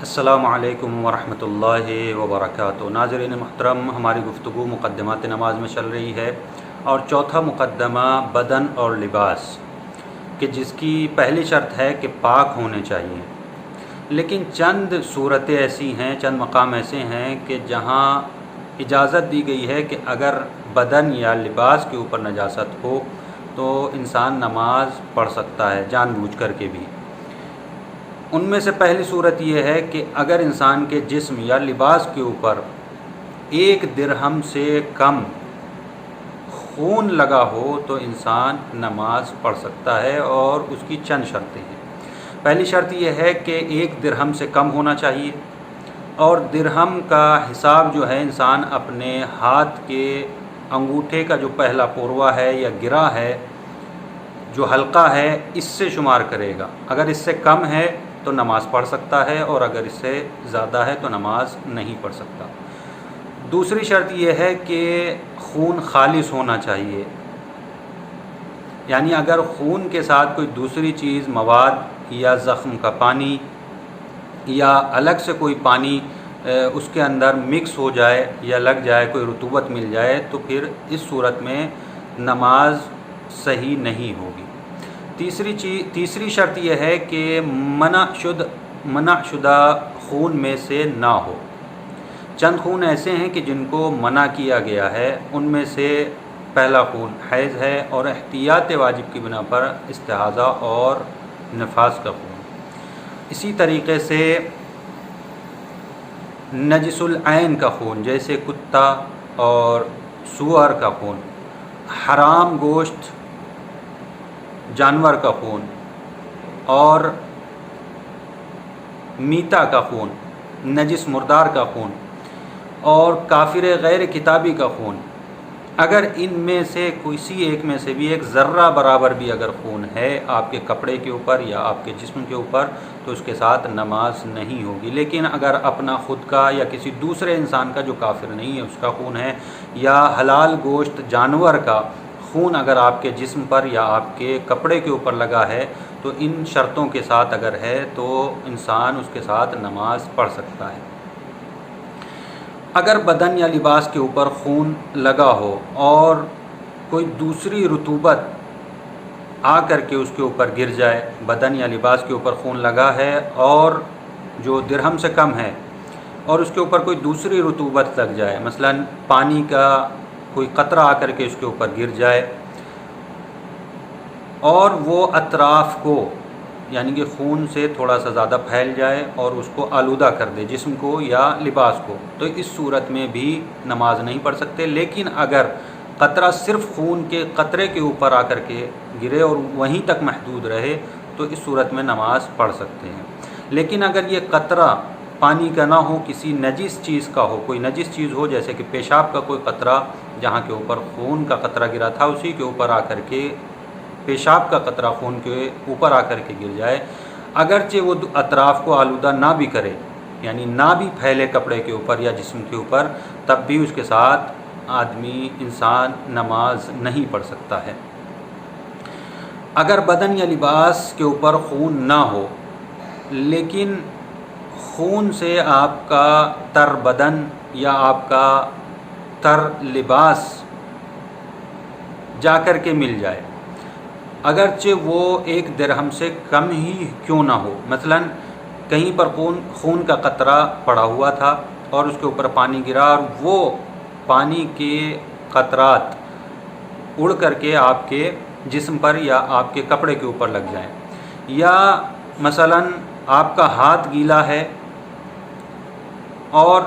السلام علیکم ورحمۃ اللہ وبرکاتہ۔ ناظرین محترم، ہماری گفتگو مقدمات نماز میں چل رہی ہے، اور چوتھا مقدمہ بدن اور لباس کہ جس کی پہلی شرط ہے کہ پاک ہونے چاہیے، لیکن چند صورتیں ایسی ہیں، چند مقام ایسے ہیں کہ جہاں اجازت دی گئی ہے کہ اگر بدن یا لباس کے اوپر نجاست ہو تو انسان نماز پڑھ سکتا ہے جان بوجھ کر کے بھی۔ ان میں سے پہلی صورت یہ ہے کہ اگر انسان کے جسم یا لباس کے اوپر 1 درہم سے کم خون لگا ہو تو انسان نماز پڑھ سکتا ہے، اور اس کی چند شرطیں ہیں۔ پہلی شرط یہ ہے کہ 1 درہم سے کم ہونا چاہیے، اور درہم کا حساب جو ہے انسان اپنے ہاتھ کے انگوٹھے کا جو پہلا پوروا ہے یا گرہ ہے، جو حلقہ ہے، اس سے شمار کرے گا۔ اگر اس سے کم ہے تو نماز پڑھ سکتا ہے، اور اگر اس سے زیادہ ہے تو نماز نہیں پڑھ سکتا۔ دوسری شرط یہ ہے کہ خون خالص ہونا چاہیے، یعنی اگر خون کے ساتھ کوئی دوسری چیز، مواد یا زخم کا پانی یا الگ سے کوئی پانی اس کے اندر مکس ہو جائے یا لگ جائے، کوئی رطوبت مل جائے، تو پھر اس صورت میں نماز صحیح نہیں ہوگی۔ تیسری شرط یہ ہے کہ منع شدہ خون میں سے نہ ہو۔ چند خون ایسے ہیں کہ جن کو منع کیا گیا ہے، ان میں سے پہلا خون حیض ہے، اور احتیاط واجب کی بنا پر استحاضہ اور نفاس کا خون۔ اسی طریقے سے نجس العین کا خون، جیسے کتا اور سور کا خون، حرام گوشت جانور کا خون، اور میتا کا خون، نجس مردار کا خون، اور کافر غیر کتابی کا خون۔ اگر ان میں سے کسی ایک میں سے بھی ایک ذرہ برابر بھی اگر خون ہے آپ کے کپڑے کے اوپر یا آپ کے جسم کے اوپر تو اس کے ساتھ نماز نہیں ہوگی۔ لیکن اگر اپنا خود کا یا کسی دوسرے انسان کا جو کافر نہیں ہے اس کا خون ہے، یا حلال گوشت جانور کا خون اگر آپ کے جسم پر یا آپ کے کپڑے کے اوپر لگا ہے، تو ان شرطوں کے ساتھ اگر ہے تو انسان اس کے ساتھ نماز پڑھ سکتا ہے۔ اگر بدن یا لباس کے اوپر خون لگا ہو اور کوئی دوسری رطوبت آ کر کے اس کے اوپر گر جائے، بدن یا لباس کے اوپر خون لگا ہے اور جو درہم سے کم ہے، اور اس کے اوپر کوئی دوسری رطوبت لگ جائے، مثلا پانی کا کوئی قطرہ آ کر کے اس کے اوپر گر جائے، اور وہ اطراف کو یعنی کہ خون سے تھوڑا سا زیادہ پھیل جائے اور اس کو آلودہ کر دے، جسم کو یا لباس کو، تو اس صورت میں بھی نماز نہیں پڑھ سکتے۔ لیکن اگر قطرہ صرف خون کے قطرے کے اوپر آ کر کے گرے اور وہیں تک محدود رہے تو اس صورت میں نماز پڑھ سکتے ہیں۔ لیکن اگر یہ قطرہ پانی کا نہ ہو، کسی نجس چیز کا ہو، کوئی نجس چیز ہو، جیسے کہ پیشاب کا کوئی قطرہ جہاں کے اوپر خون کا قطرہ گرا تھا اسی کے اوپر آ کر کے پیشاب کا قطرہ خون کے اوپر آ کر کے گر جائے، اگرچہ وہ اطراف کو آلودہ نہ بھی کرے، یعنی نہ بھی پھیلے کپڑے کے اوپر یا جسم کے اوپر، تب بھی اس کے ساتھ انسان نماز نہیں پڑھ سکتا ہے۔ اگر بدن یا لباس کے اوپر خون نہ ہو لیکن خون سے آپ کا تر بدن یا آپ کا تر لباس جا کر کے مل جائے، اگرچہ وہ 1 درہم سے کم ہی کیوں نہ ہو، مثلا کہیں پر خون کا قطرہ پڑا ہوا تھا اور اس کے اوپر پانی گرا، اور وہ پانی کے قطرات اڑ کر کے آپ کے جسم پر یا آپ کے کپڑے کے اوپر لگ جائیں، یا مثلا آپ کا ہاتھ گیلا ہے اور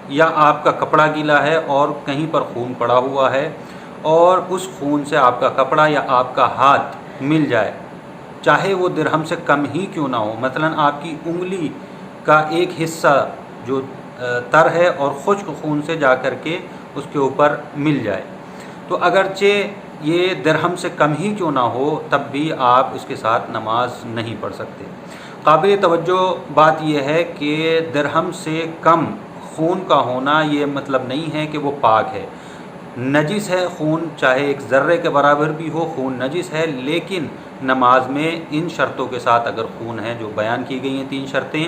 یا آپ کا کپڑا گیلا ہے اور کہیں پر خون پڑا ہوا ہے، اور اس خون سے آپ کا کپڑا یا آپ کا ہاتھ مل جائے، چاہے وہ درہم سے کم ہی کیوں نہ ہو، مثلا آپ کی انگلی کا ایک حصہ جو تر ہے اور خشک خون سے جا کر کے اس کے اوپر مل جائے، تو اگرچہ یہ درہم سے کم ہی کیوں نہ ہو تب بھی آپ اس کے ساتھ نماز نہیں پڑھ سکتے۔ قابل توجہ بات یہ ہے کہ درہم سے کم خون کا ہونا یہ مطلب نہیں ہے کہ وہ پاک ہے۔ نجس ہے خون، چاہے 1 ذرے کے برابر بھی ہو، خون نجس ہے، لیکن نماز میں ان شرطوں کے ساتھ اگر خون ہے جو بیان کی گئی ہیں 3 شرطیں،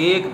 1